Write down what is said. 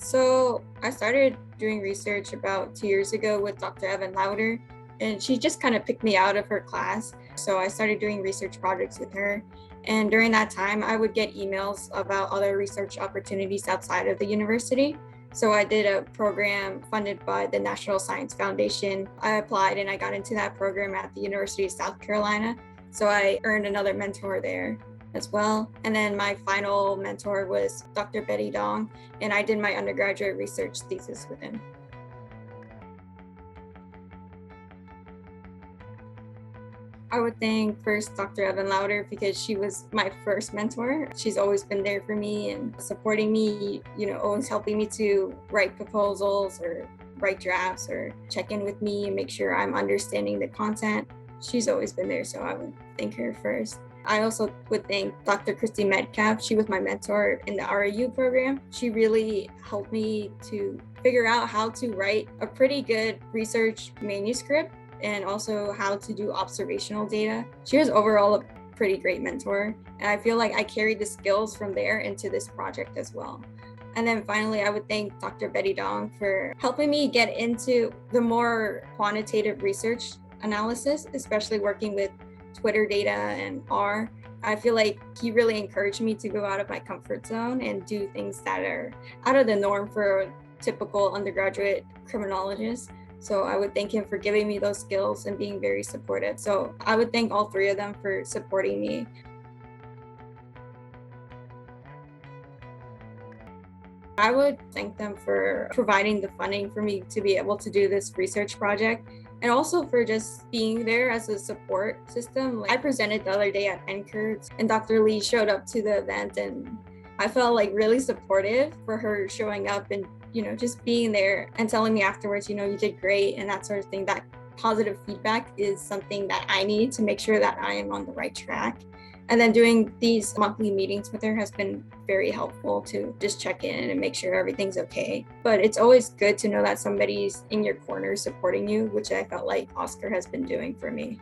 So I started doing research about 2 years ago with Dr. Evan Lauder, and she just kind of picked me out of her class. So I started doing research projects with her. And during that time, I would get emails about other research opportunities outside of the university. So I did a program funded by the National Science Foundation. I applied and I got into that program at the University of South Carolina. So I earned another mentor there as well. And then my final mentor was Dr. Betty Dong, and I did my undergraduate research thesis with him. I would thank first Dr. Evan Lauder because she was my first mentor. She's always been there for me and supporting me, always helping me to write proposals or write drafts or check in with me and make sure I'm understanding the content. She's always been there, so I would thank her first. I also would thank Dr. Christy Metcalf. She was my mentor in the RAU program. She really helped me to figure out how to write a pretty good research manuscript and also how to do observational data. She was overall a pretty great mentor, and I feel like I carried the skills from there into this project as well. And then finally, I would thank Dr. Betty Dong for helping me get into the more quantitative research analysis, especially working with Twitter data and R. I feel like he really encouraged me to go out of my comfort zone and do things that are out of the norm for a typical undergraduate criminologist. So I would thank him for giving me those skills and being very supportive. So I would thank all three of them for supporting me. I would thank them for providing the funding for me to be able to do this research project, and also for just being there as a support system. Like I presented the other day at NCURT, and Dr. Lee showed up to the event, and I felt like really supportive for her showing up and, just being there and telling me afterwards, you did great and that sort of thing. That positive feedback is something that I need to make sure that I am on the right track. And then doing these monthly meetings with her has been very helpful to just check in and make sure everything's okay. But it's always good to know that somebody's in your corner supporting you, which I felt like Oscar has been doing for me.